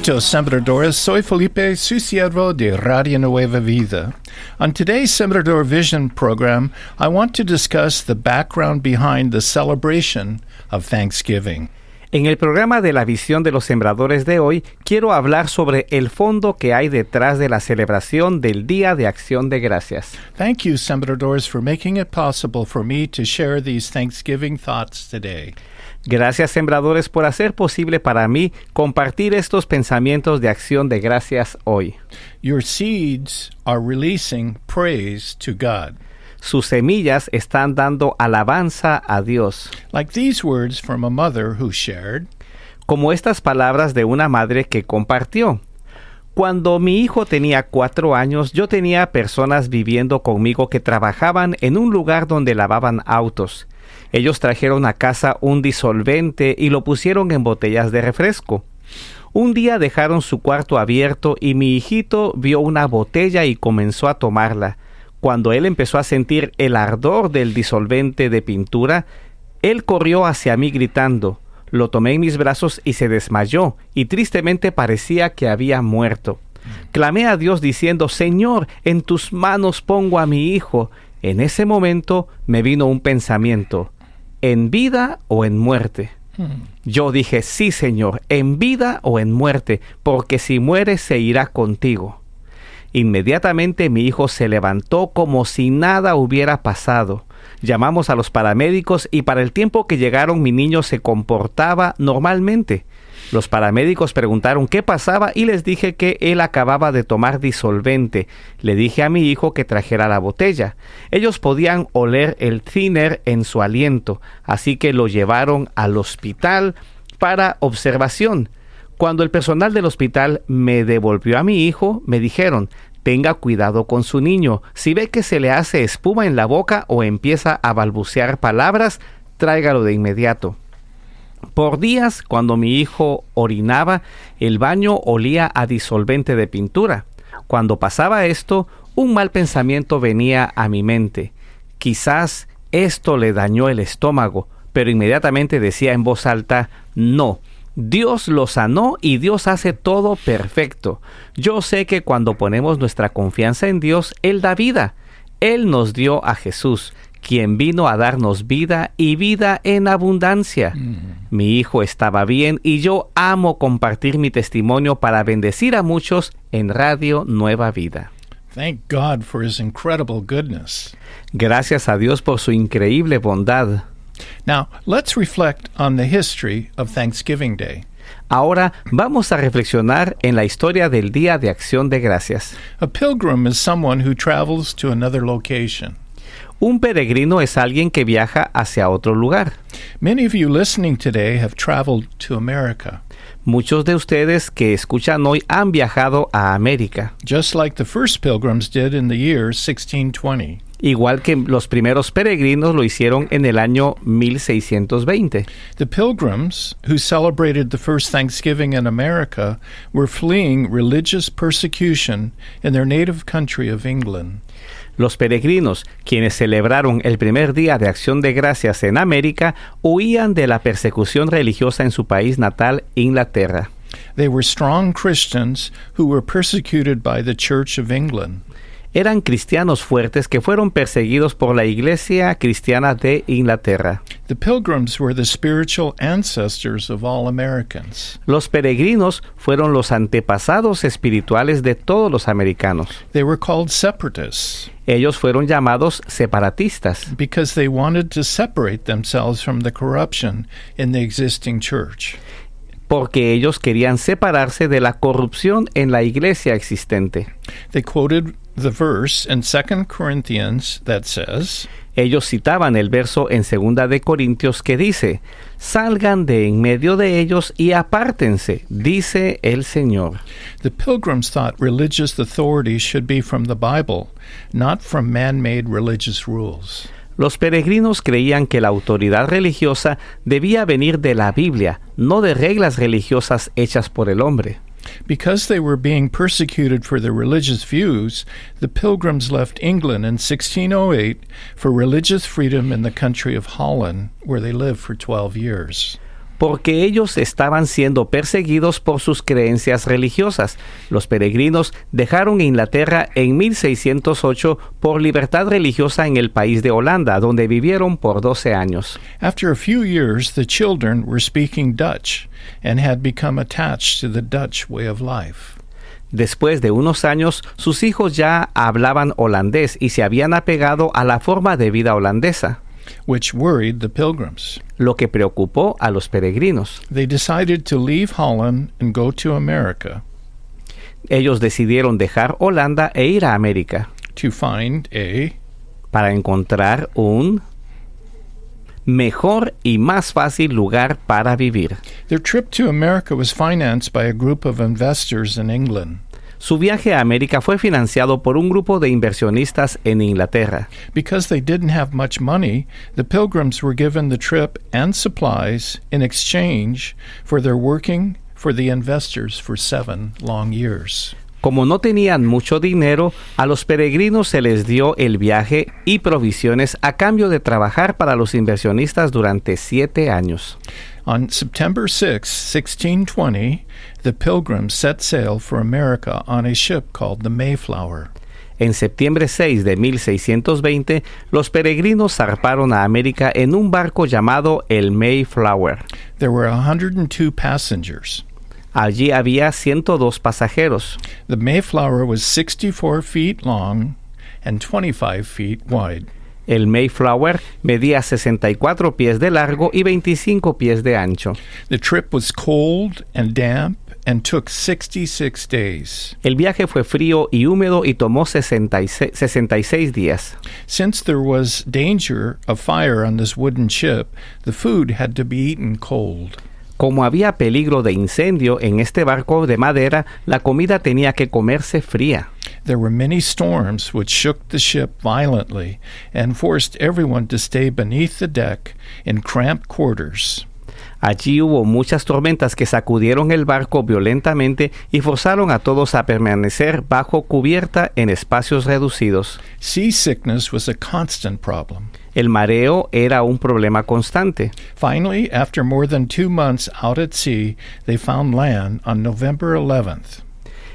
Benditos Sembradores, soy Felipe, su siervo de Radio Nueva Vida. On today's Sembrador Vision program, I want to discuss the background behind the celebration of Thanksgiving. En el programa de la visión de los sembradores de hoy, quiero hablar sobre el fondo que hay detrás de la celebración del Día de Acción de Gracias. Thank you, Sembradores, for making it possible for me to share these Thanksgiving thoughts today. Gracias, sembradores, por hacer posible para mí compartir estos pensamientos de acción de gracias hoy. Your seeds are releasing praise to God. Sus semillas están dando alabanza a Dios. Like these words from a mother who shared, Como estas palabras de una madre que compartió. Cuando mi hijo tenía 4 años, yo tenía personas viviendo conmigo que trabajaban en un lugar donde lavaban autos. Ellos trajeron a casa un disolvente y lo pusieron en botellas de refresco. Un día dejaron su cuarto abierto y mi hijito vio una botella y comenzó a tomarla. Cuando él empezó a sentir el ardor del disolvente de pintura, él corrió hacia mí gritando. Lo tomé en mis brazos y se desmayó, y tristemente parecía que había muerto. Clamé a Dios diciendo, Señor, en tus manos pongo a mi hijo. En ese momento me vino un pensamiento, ¿en vida o en muerte? Yo dije, sí, Señor, en vida o en muerte, porque si muere se irá contigo. Inmediatamente mi hijo se levantó como si nada hubiera pasado. Llamamos a los paramédicos y para el tiempo que llegaron mi niño se comportaba normalmente. Los paramédicos preguntaron qué pasaba y les dije que él acababa de tomar disolvente. Le dije a mi hijo que trajera la botella. Ellos podían oler el thinner en su aliento, así que lo llevaron al hospital para observación. Cuando el personal del hospital me devolvió a mi hijo, me dijeron, tenga cuidado con su niño. Si ve que se le hace espuma en la boca o empieza a balbucear palabras, tráigalo de inmediato. Por días, cuando mi hijo orinaba, el baño olía a disolvente de pintura. Cuando pasaba esto, un mal pensamiento venía a mi mente. Quizás esto le dañó el estómago, pero inmediatamente decía en voz alta, no. Dios lo sanó y Dios hace todo perfecto. Yo sé que cuando ponemos nuestra confianza en Dios, Él da vida. Él nos dio a Jesús, quien vino a darnos vida y vida en abundancia. Mi hijo estaba bien y yo amo compartir mi testimonio para bendecir a muchos en Radio Nueva Vida. Thank God for His incredible goodness. Gracias a Dios por su increíble bondad. Now, let's reflect on the history of Thanksgiving Day. Ahora vamos a reflexionar en la historia del Día de Acción de Gracias. A pilgrim is someone who travels to another location. Un peregrino es alguien que viaja hacia otro lugar. Many of you listening today have traveled to America. Muchos de ustedes que escuchan hoy han viajado a América, Just like the first pilgrims did in the year 1620. igual que los primeros peregrinos lo hicieron en el año 1620. The pilgrims who celebrated the first Thanksgiving in America were fleeing religious persecution in their native country of England. Los peregrinos, quienes celebraron el primer Día de Acción de Gracias en América, huían de la persecución religiosa en su país natal, Inglaterra. They were strong Christians who were persecuted by the Church of England. Eran cristianos fuertes que fueron perseguidos por la Iglesia Cristiana de Inglaterra. The pilgrims were the spiritual ancestors of all Americans. Los peregrinos fueron los antepasados espirituales de todos los americanos. They were called separatists Ellos fueron llamados separatistas because they wanted to separate themselves from the corruption in the existing church. porque ellos querían separarse de la corrupción en la iglesia existente. They quoted the verse in 2 Corinthians that says, Ellos citaban el verso en 2 de Corintios que dice, salgan de en medio de ellos y apártense, dice el Señor. the pilgrims thought religious authority should be from the Bible, not from man-made religious rules. Los peregrinos creían que la autoridad religiosa debía venir de la Biblia, no de reglas religiosas hechas por el hombre. Because they were being persecuted for their religious views, the Pilgrims left England in 1608 for religious freedom in the country of Holland, where they lived for 12 years. porque ellos estaban siendo perseguidos por sus creencias religiosas. Los peregrinos dejaron Inglaterra en 1608 por libertad religiosa en el país de Holanda, donde vivieron por 12 años. After a few years, the children were speaking Dutch and had become attached to the Dutch way of life. Después de unos años, sus hijos ya hablaban holandés y se habían apegado a la forma de vida holandesa, Which worried the pilgrims. lo que preocupó a los peregrinos. They decided to leave Holland and go to America Ellos decidieron dejar Holanda e ir a América to find a para encontrar un mejor y más fácil lugar para vivir. Their trip to America was financed by a group of investors in England. Su viaje a América fue financiado por un grupo de inversionistas en Inglaterra. Because they didn't have much money, the pilgrims were given the trip and supplies in exchange for their working for the investors for 7 long years. Como no tenían mucho dinero, a los peregrinos se les dio el viaje y provisiones a cambio de trabajar para los inversionistas durante 7 años. On September 6, 1620, the pilgrims set sail for America on a ship called the Mayflower. En septiembre 6 de 1620, los peregrinos zarparon a América en un barco llamado el Mayflower. There were 102 passengers. Allí había 102 pasajeros. The Mayflower was 64 feet long and 25 feet wide. El Mayflower medía 64 pies de largo y 25 pies de ancho. The trip was cold and damp and took 66 days. El viaje fue frío y húmedo y tomó 66 días. Since there was danger of fire on this wooden ship, the food had to be eaten cold. Como había peligro de incendio en este barco de madera, la comida tenía que comerse fría. There were many storms which shook the ship violently and forced everyone to stay beneath the deck in cramped quarters. Allí hubo muchas tormentas que sacudieron el barco violentamente y forzaron a todos a permanecer bajo cubierta en espacios reducidos. Seasickness was a constant problem. El mareo era un problema constante. Finally, after more than 2 months out at sea, they found land on November 11th.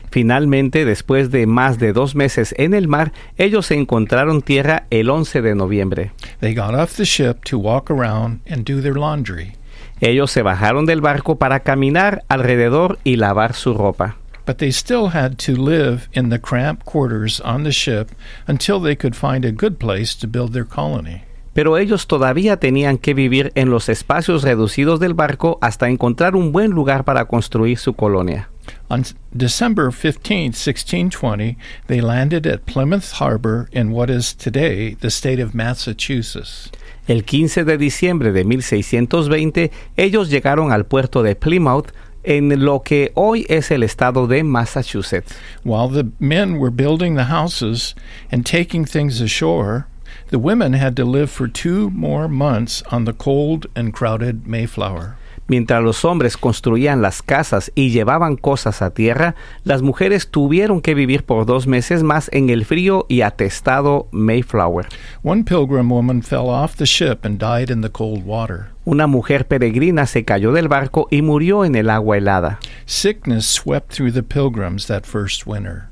Finalmente, después de más de 2 meses en el mar, ellos encontraron tierra el 11 de noviembre. They got off the ship to walk around and do their laundry. Ellos se bajaron del barco para caminar alrededor y lavar su ropa. But they still had to live in the cramped quarters on the ship until they could find a good place to build their colony. Pero ellos todavía tenían que vivir en los espacios reducidos del barco hasta encontrar un buen lugar para construir su colonia. On December 15, 1620, they landed at Plymouth Harbor in what is today the state of Massachusetts. El 15 de diciembre de 1620, ellos llegaron al puerto de Plymouth, en lo que hoy es el estado de Massachusetts. While the men were building the houses and taking things ashore, the women had to live for 2 more months on the cold and crowded Mayflower. Mientras los hombres construían las casas y llevaban cosas a tierra, las mujeres tuvieron que vivir por 2 meses más en el frío y atestado Mayflower. One pilgrim woman fell off the ship and died in the cold water. Una mujer peregrina se cayó del barco y murió en el agua helada. Sickness swept through the pilgrims that first winter.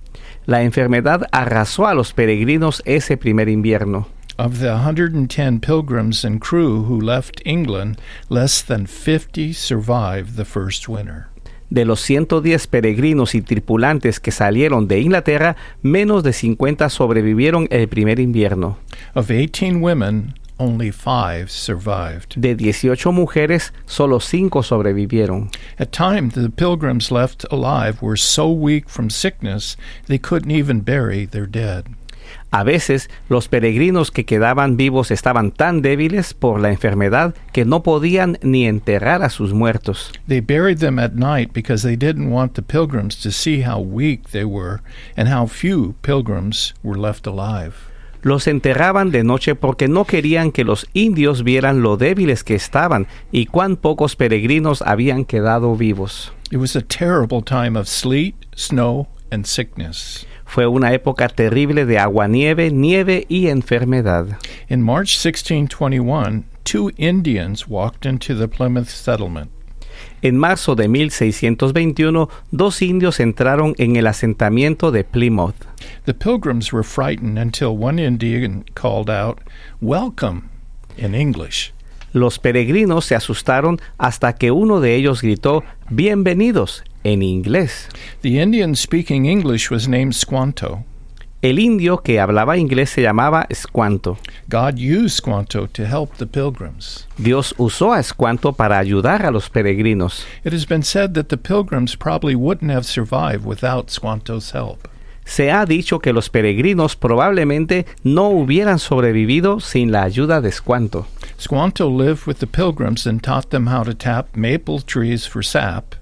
La enfermedad arrasó a los peregrinos ese primer invierno. Of the 110 pilgrims and crew who left England, less than 50 survived the first winter. De los 110 peregrinos y tripulantes que salieron de Inglaterra, menos de 50 sobrevivieron el primer invierno. Of 18 women, only 5 survived. De 18 mujeres, solo 5 sobrevivieron. At times, the pilgrims left alive were so weak from sickness they couldn't even bury their dead. A veces, los peregrinos que quedaban vivos estaban tan débiles por la enfermedad que no podían ni enterrar a sus muertos. They buried them at night because they didn't want the pilgrims to see how weak they were and how few pilgrims were left alive. Los enterraban de noche porque no querían que los indios vieran lo débiles que estaban y cuán pocos peregrinos habían quedado vivos. It was a terrible time of sleet, snow, and sickness. Fue una época terrible de aguanieve, nieve y enfermedad. In March 1621, 2 Indians walked into the Plymouth settlement. En marzo de 1621, 2 indios entraron en el asentamiento de Plymouth. The Pilgrims were frightened until one Indian called out, "Welcome," in English. Los peregrinos se asustaron hasta que uno de ellos gritó, "Bienvenidos", en inglés. The Indian speaking English was named Squanto. El indio que hablaba inglés se llamaba Squanto. God used Squanto to help the Pilgrims. Dios usó a Squanto para ayudar a los peregrinos. It has been said that the Pilgrims probably wouldn't have survived without Squanto's help. Se ha dicho que los peregrinos probablemente no hubieran sobrevivido sin la ayuda de Squanto. Squanto lived with the Pilgrims and taught them how to tap maple trees for sap,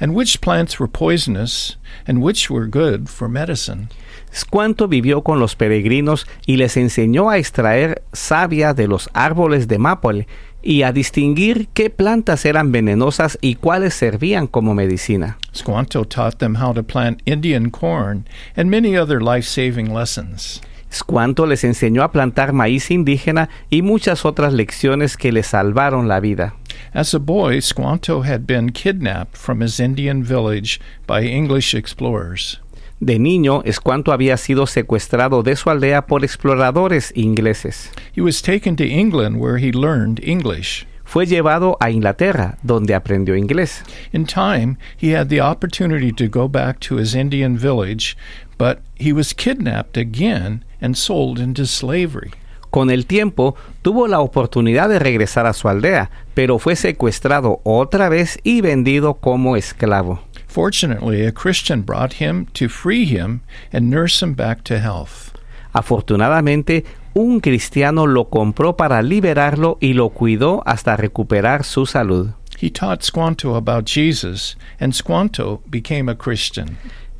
and which plants were poisonous and which were good for medicine. Squanto vivió con los peregrinos y les enseñó a extraer savia de los árboles de maple y a distinguir qué plantas eran venenosas y cuáles servían como medicina. Squanto taught them how to plant Indian corn and many other life-saving lessons. Squanto les enseñó a plantar maíz indígena y muchas otras lecciones que les salvaron la vida. As a boy, Squanto had been kidnapped from his Indian village by English explorers. De niño, Squanto había sido secuestrado de su aldea por exploradores ingleses. He was taken to England where he learned English. Fue llevado a Inglaterra, donde aprendió inglés. In time, he had the opportunity to go back to his Indian village, but he was kidnapped again and sold into slavery. Con el tiempo, tuvo la oportunidad de regresar a su aldea, pero fue secuestrado otra vez y vendido como esclavo. Fortunately, a Christian brought him to free him and nurse him back to health. Afortunadamente, un cristiano lo compró para liberarlo y lo cuidó hasta recuperar su salud. He taught Squanto about Jesus, and Squanto became a Christian.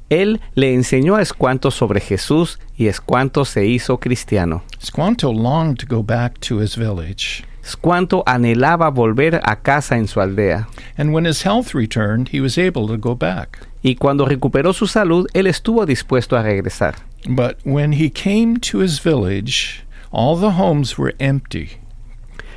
Él le enseñó a Squanto sobre Jesús y Squanto se hizo cristiano. Squanto longed to go back to his village. Squanto anhelaba volver a casa en su aldea. And when his health returned, he was able to go back. Y cuando recuperó su salud, él estuvo dispuesto a regresar. But when he came to his village, all the homes were empty.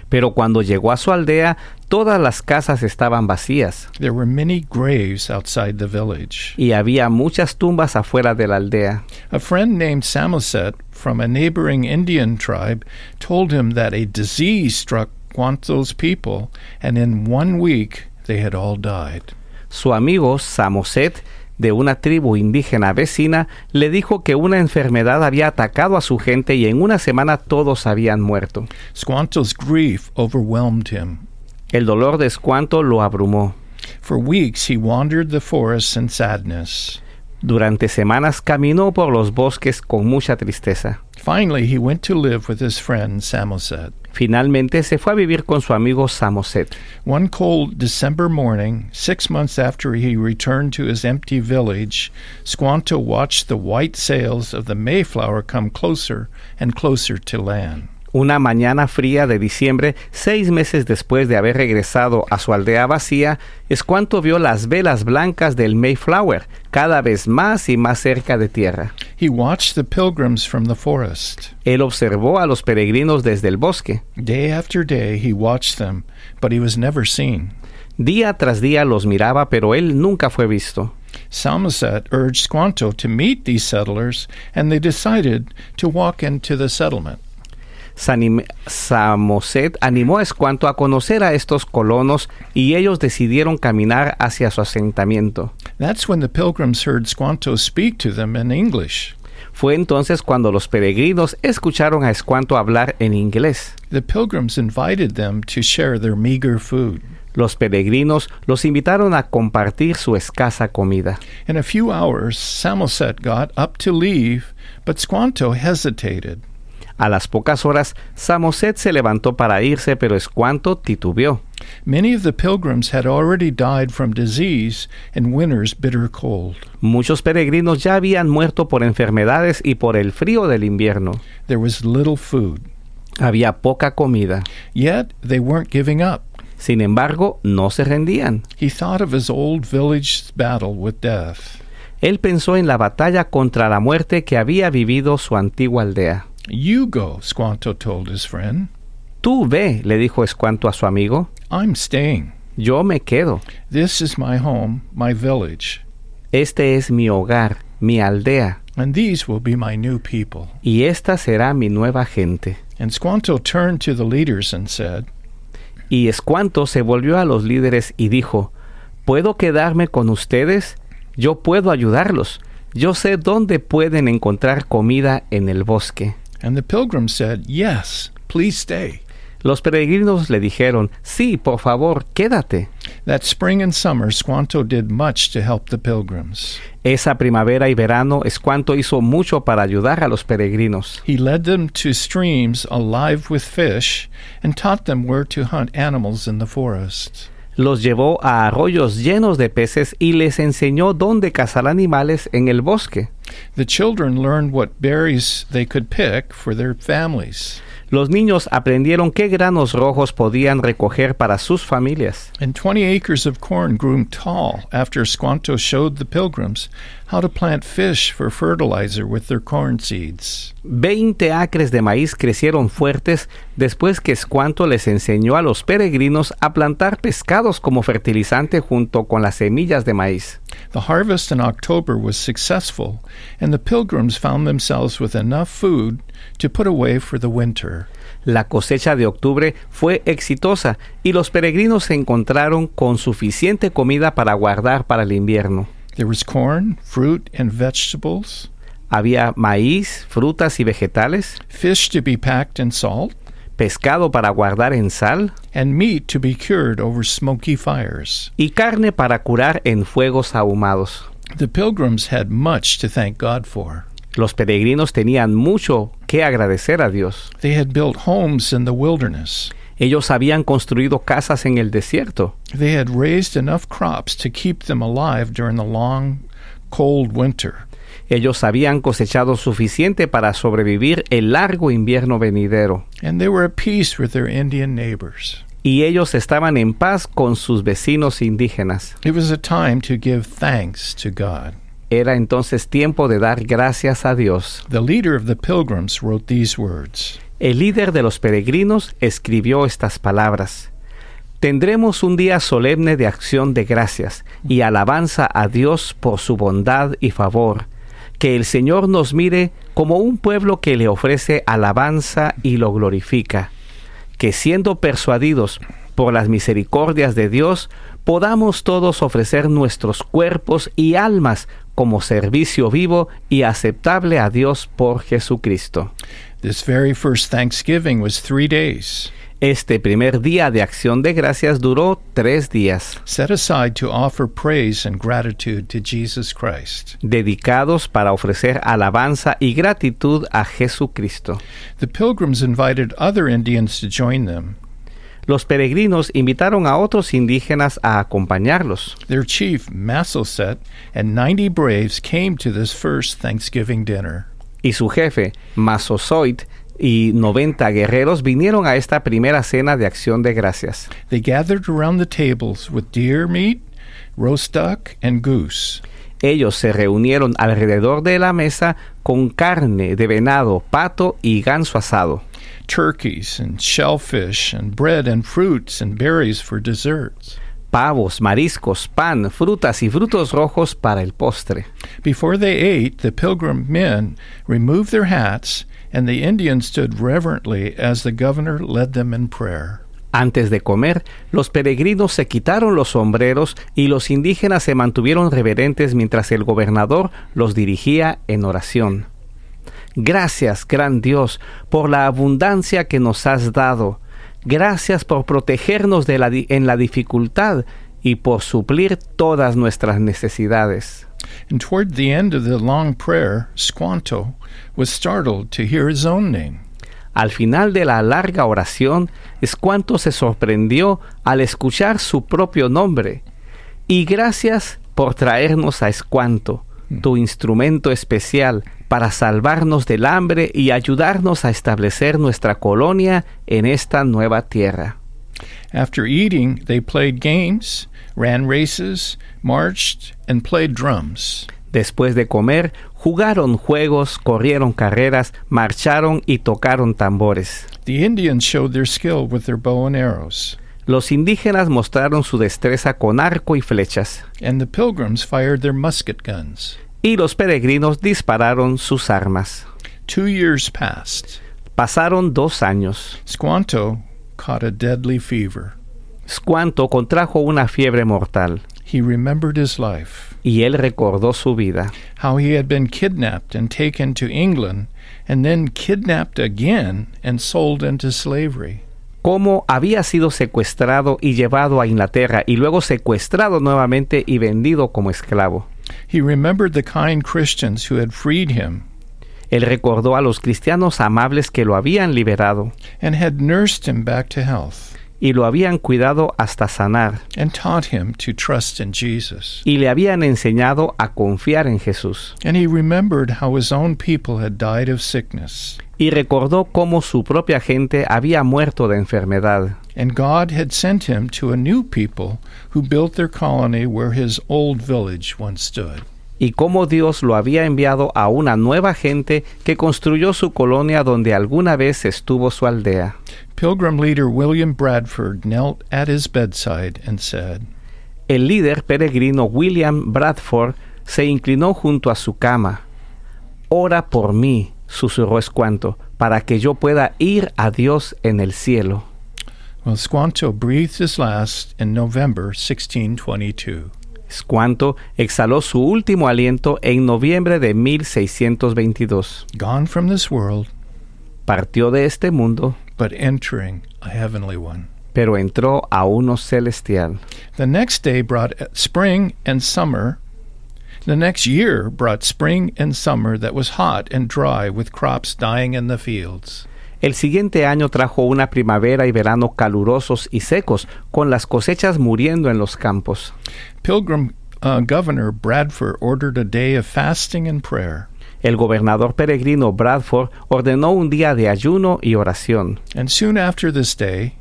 Pero cuando llegó a su aldea, todas las casas estaban vacías. There were many graves outside the village. Y había muchas tumbas afuera de la aldea. A friend named Samoset from a neighboring Indian tribe told him that a disease struck Squanto's people, and in 1 week they had all died. Su amigo Samoset, de una tribu indígena vecina, le dijo que una enfermedad había atacado a su gente y en una semana todos habían muerto. Squanto's grief overwhelmed him. El dolor de Squanto lo abrumó. For weeks he wandered the forests in sadness. Durante semanas caminó por los bosques con mucha tristeza. Finally, he went to live with his friend Samoset. Finalmente se fue a vivir con su amigo Samoset. One cold December morning, 6 months after he returned to his empty village, Squanto watched the white sails of the Mayflower come closer and closer to land. Una mañana fría de diciembre, 6 meses después de haber regresado a su aldea vacía, Squanto vio las velas blancas del Mayflower cada vez más y más cerca de tierra. He watched the pilgrims from the forest. Él observó a los peregrinos desde el bosque. Day after day he watched them, but he was never seen. Día tras día los miraba, pero él nunca fue visto. Samoset urged Squanto to meet these settlers, and they decided to walk into the settlement. Samoset animó a Squanto a conocer a estos colonos y ellos decidieron caminar hacia su asentamiento. That's when the pilgrims heard Squanto speak to them in English. Fue entonces cuando los peregrinos escucharon a Squanto hablar en inglés. The pilgrims invited them to share their meager food. Los peregrinos los invitaron a compartir su escasa comida. In a few hours, Samoset got up to leave, but Squanto hesitated. A las pocas horas, Samoset se levantó para irse, pero Squanto titubeó. Many of the pilgrims had already died from disease and winter's bitter cold. Muchos peregrinos ya habían muerto por enfermedades y por el frío del invierno. There was little food. Había poca comida. Yet they weren't giving up. Sin embargo, no se rendían. He thought of his old village's battle with death. Él pensó en la batalla contra la muerte que había vivido su antigua aldea. You go, Squanto told his friend. Tú ve, le dijo Squanto a su amigo. I'm staying. Yo me quedo. This is my home, my village, Este es mi hogar, mi aldea, and these will be my new people." y esta será mi nueva gente. And Squanto turned to the leaders and said, Y Escuanto se volvió a los líderes y dijo, ¿puedo quedarme con ustedes? Yo puedo ayudarlos. Yo sé dónde pueden encontrar comida en el bosque. and the pilgrims said, "Yes, please stay." Los peregrinos le dijeron, sí, por favor, quédate. That spring and summer, Squanto did much to help the pilgrims. Esa primavera y verano Escuanto hizo mucho para ayudar a los peregrinos. He led them to streams alive with fish and taught them where to hunt animals in the forest. Los llevó a arroyos llenos de peces y les enseñó dónde cazar animales en el bosque. The children learned what berries they could pick for their families. Los niños aprendieron qué granos rojos podían recoger para sus familias. And 20 acres of corn grew tall after Squanto showed the pilgrims how to plant fish for fertilizer with their corn seeds. 20 acres de maíz crecieron fuertes después que Escuanto les enseñó a los peregrinos a plantar pescados como fertilizante junto con las semillas de maíz. The harvest in October was successful, and the pilgrims found themselves with enough food to put away for the winter. La cosecha de octubre fue exitosa y los peregrinos se encontraron con suficiente comida para guardar para el invierno. There was corn, fruit, and vegetables, Había maíz, frutas y vegetales, fish to be packed in salt, pescado para guardar en sal and meat to be cured over smoky fires. y carne para curar en fuegos ahumados. The pilgrims had much to thank God for. Los peregrinos tenían mucho que agradecer a Dios. They had built homes in the wilderness. Ellos habían construido casas en el desierto. They had raised enough crops to keep them alive during the long, cold winter. Ellos habían cosechado suficiente para sobrevivir el largo invierno venidero. And they were at peace with their Indian neighbors. Y ellos estaban en paz con sus vecinos indígenas. It was a time to give thanks to God. Era entonces tiempo de dar gracias a Dios. The leader of the pilgrims wrote these words. El líder de los peregrinos escribió estas palabras. Tendremos un día solemne de acción de gracias y alabanza a Dios por su bondad y favor. Que el Señor nos mire como un pueblo que le ofrece alabanza y lo glorifica. Que siendo persuadidos por las misericordias de Dios, podamos todos ofrecer nuestros cuerpos y almas como servicio vivo y aceptable a Dios por Jesucristo. This very first Thanksgiving was 3 days, Este primer día de acción de gracias duró 3 días, set aside to offer praise and gratitude to Jesus Christ. dedicados para ofrecer alabanza y gratitud a Jesucristo. The pilgrims invited other Indians to join them. Los peregrinos invitaron a otros indígenas a acompañarlos. Their chief, Massasoit, and 90 braves came to this first Thanksgiving dinner. Y su jefe, Massasoit, y 90 guerreros vinieron a esta primera cena de acción de gracias. They gathered around the tables with deer meat, roast duck, and goose. Ellos se reunieron alrededor de la mesa con carne de venado, pato y ganso asado, Turkeys and shellfish and bread and fruits and berries for desserts. pavos, mariscos, pan, frutas y frutos rojos para el postre. Before they ate, the pilgrim men removed their hats, and the Indians stood reverently as the governor led them in prayer. Antes de comer, los peregrinos se quitaron los sombreros y los indígenas se mantuvieron reverentes mientras el gobernador los dirigía en oración. Gracias, gran Dios, por la abundancia que nos has dado. Gracias por protegernos en la dificultad y por suplir todas nuestras necesidades. And toward the end of the long prayer, Squanto was startled to hear his own name. Al final de la larga oración, Escuanto se sorprendió al escuchar su propio nombre. Y gracias por traernos a Escuanto, tu instrumento especial para salvarnos del hambre y ayudarnos a establecer nuestra colonia en esta nueva tierra. After eating, they played games, ran races, marched, and played drums. Después de comer, jugaron juegos, corrieron carreras, marcharon y tocaron tambores. The Indians showed their skill with their bow and arrows. Los indígenas mostraron su destreza con arco y flechas, and the pilgrims fired their musket guns. y los peregrinos dispararon sus armas. 2 years passed. Pasaron 2 años. Squanto caught a deadly fever. Squanto contrajo una fiebre mortal, He remembered his life, y él recordó su vida, how he had been kidnapped and taken to England, and then kidnapped again and sold into slavery. cómo había sido secuestrado y llevado a Inglaterra y luego secuestrado nuevamente y vendido como esclavo. He remembered the kind Christians who had freed him Él recordó a los cristianos amables que lo habían liberado and had nursed him back to health y lo habían cuidado hasta sanar and taught him to trust in Jesus. y le habían enseñado a confiar en Jesús. And he remembered how his own people had died of sickness, Y recordó cómo su propia gente había muerto de enfermedad. and God had sent him to a new people who built their colony where his old village once stood. Y cómo Dios lo había enviado a una nueva gente que construyó su colonia donde alguna vez estuvo su aldea. Pilgrim leader William Bradford knelt at his bedside and said, El líder peregrino William Bradford se inclinó junto a su cama. Ora por mí, susurró Squanto, para que yo pueda ir a Dios en el cielo. Well, Squanto breathed his last in November 1622. Squanto exhaló su último aliento en noviembre de 1622. Gone from this world, Partió de este mundo, but entering a heavenly one. pero entró a uno celestial. The next day brought spring and summer. The next year brought spring and summer that was hot and dry, with crops dying in the fields. El siguiente año trajo una primavera y verano calurosos y secos, con las cosechas muriendo en los campos. Pilgrim Governor Bradford ordered a day of fasting and prayer. El gobernador peregrino Bradford ordenó un día de ayuno y oración. And soon after this day,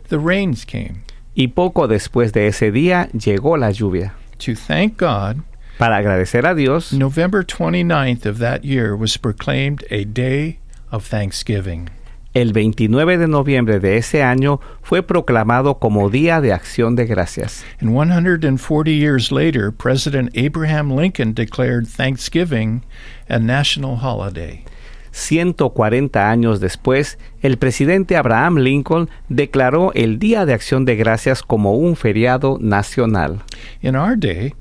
the rains came. Y poco después de ese día llegó la lluvia. To thank God, Para agradecer a Dios, November 29th of that year was proclaimed a day of thanksgiving. el 29 de noviembre de ese año fue proclamado como Día de Acción de Gracias. And 140 years later, President Abraham Lincoln declared Thanksgiving a national holiday. 140 años después, el presidente Abraham Lincoln declaró el Día de Acción de Gracias como un feriado nacional. In our day,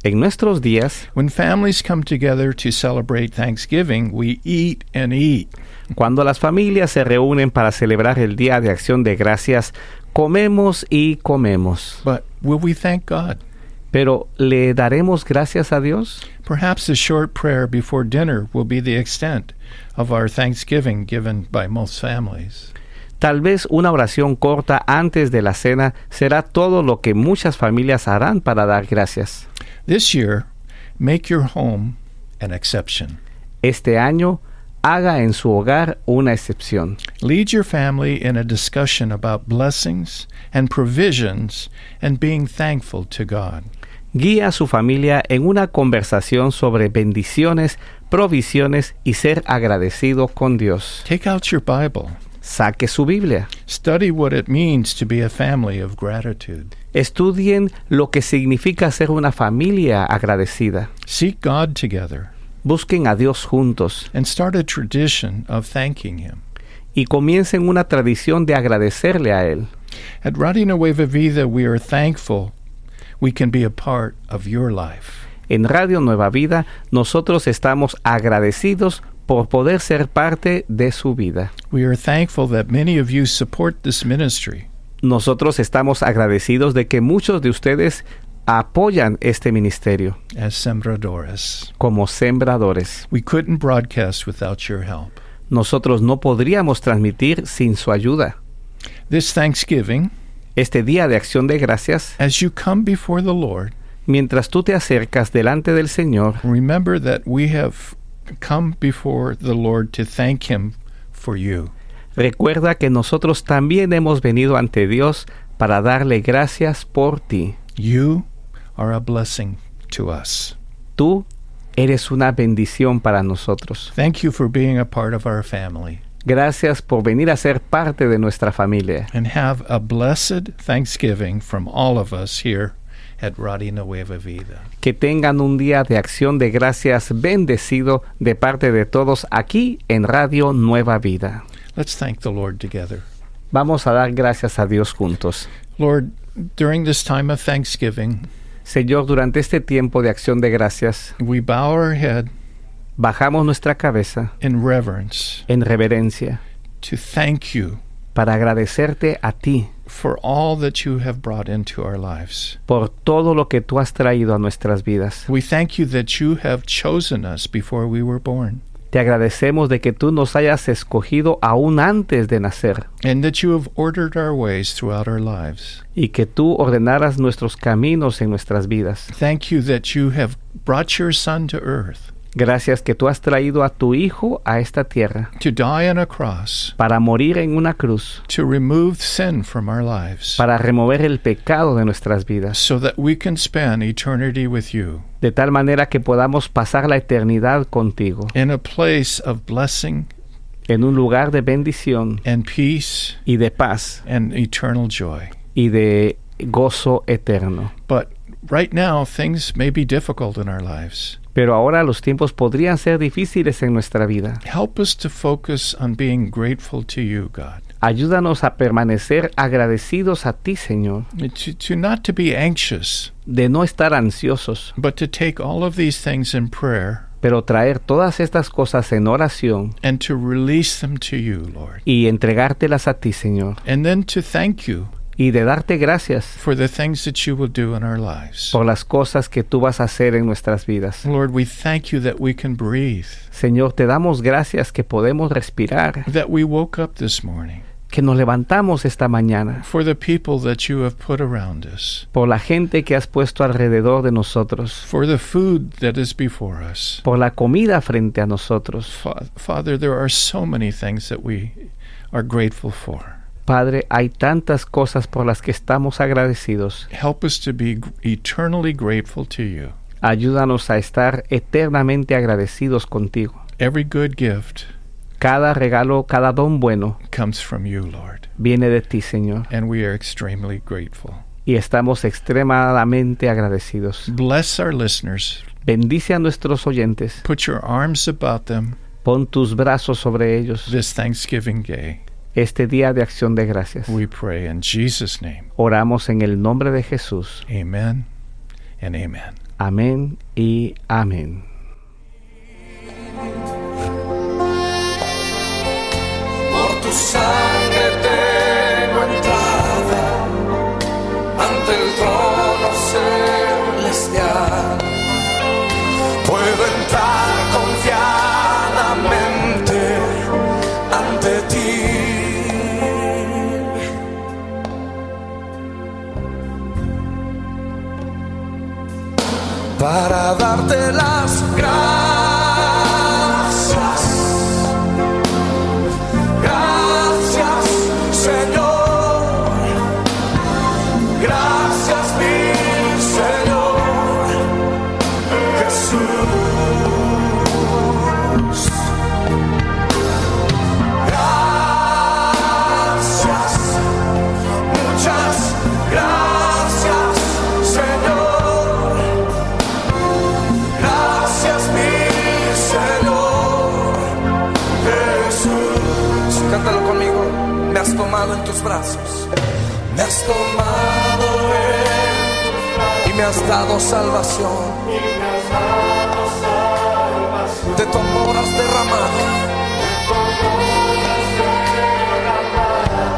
En nuestros días, when families come together to celebrate Thanksgiving, we eat and eat. cuando las familias se reúnen para celebrar el Día de Acción de Gracias, comemos y comemos. But will we thank God? Pero, ¿le daremos gracias a Dios? Perhaps a short prayer before dinner will be the extent of our thanksgiving given by most families. Tal vez una oración corta antes de la cena será todo lo que muchas familias harán para dar gracias. This year, make your home an exception. Este año, haga en su hogar una excepción. Lead your family in a discussion about blessings and provisions and being thankful to God. Guía a su familia en una conversación sobre bendiciones, provisiones y ser agradecido con Dios. Take out your Bible. Saque su Biblia. Study what it means to be a family of gratitude. Estudien lo que significa ser una familia agradecida. Seek God together Busquen a Dios juntos and start a tradition of thanking Him. y comiencen una tradición de agradecerle a Él. At Radio Nueva Vida, we are thankful we can be a part of your life. En Radio Nueva Vida, nosotros estamos agradecidos por poder ser parte de su vida. We are thankful that many of you support this ministry. Nosotros estamos agradecidos de que muchos de ustedes apoyan este ministerio As sembradores. como sembradores. We couldn't broadcast without your help. Nosotros no podríamos transmitir sin su ayuda. This Thanksgiving, Este día de acción de gracias, as you come before the Lord, mientras tú te acercas delante del Señor, remember that we have come before the Lord to thank Him for you. recuerda que nosotros también hemos venido ante Dios para darle gracias por ti. You are a blessing to us. Tú eres una bendición para nosotros. Thank you for being a part of our family. Gracias por venir a ser parte de nuestra familia. And have a blessed Thanksgiving from all of us here at Radio Nueva Vida. Que tengan un día de acción de gracias bendecido de parte de todos aquí en Radio Nueva Vida. Let's thank the Lord together. Vamos a dar gracias a Dios juntos. Lord, during this time of Thanksgiving, Señor, durante este tiempo de acción de gracias, we bow our head bajamos nuestra cabeza in reverence en reverencia to thank you para agradecerte a ti for all that you have brought into our lives. por todo lo que tú has traído a nuestras vidas. We thank you that you have chosen us before we were born, Te agradecemos de que tú nos hayas escogido aún antes de nacer and that you have ordered our ways throughout our lives. y que tú ordenaras nuestros caminos en nuestras vidas. Thank you that you have brought your Son to earth Gracias que tú has traído a tu Hijo a esta tierra to die on a cross, para morir en una cruz, to remove sin from our lives, para remover el pecado de nuestras vidas, so that we can spend eternity with you de tal manera que podamos pasar la eternidad contigo, in a place of blessing en un lugar de bendición and peace y de paz and eternal joy. y de gozo eterno. But right now, things may be difficult in our lives. Pero ahora los tiempos podrían ser difíciles en nuestra vida. Help us to focus on being grateful to you, God. Ayúdanos a permanecer agradecidos a ti, Señor, To not to be anxious, de no estar ansiosos, but to take all of these things in prayer pero traer todas estas cosas en oración and to release them to you, Lord. y entregártelas a ti, Señor, And then to thank you y de darte gracias for the things that you will do in our lives. por las cosas que tú vas a hacer en nuestras vidas. Lord, we thank you that we can breathe, Señor, te damos gracias que podemos respirar, that we woke up this morning, que nos levantamos esta mañana, for the people that you have put around us, por la gente que has puesto alrededor de nosotros, for the food that is before us. por la comida frente a nosotros. Father, there are so many things that we are grateful for. Padre, hay tantas cosas por las que estamos agradecidos. Help us to be eternally grateful to you. Ayúdanos a estar eternamente agradecidos contigo. Every good gift Cada regalo, cada don bueno comes from you, Lord, viene de ti, Señor, and we are extremely grateful. y estamos extremadamente agradecidos. Bless our listeners. Bendice a nuestros oyentes. Put your arms about them Pon tus brazos sobre ellos this Thanksgiving day. este día de acción de gracias. We pray in Jesus' name. Oramos en el nombre de Jesús. Amen and amen. Amén y amén. Por tu sangre tengo entrada ante el trono celestial. Puedo entrar confiadamente ante ti. Para darte las gracias. Gracias, Señor. Gracias, mi Señor Jesús. Gracias, muchas gracias, Señor. Gracias, mi Señor Jesús. Cántalo conmigo. Me has tomado en tus brazos. Me has tomado y me has dado salvación. De tu amor has derramado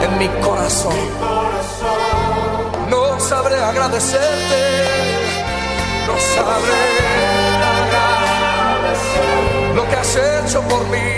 en mi corazón. No sabré agradecerte. No sabré agradecer lo que has hecho por mí.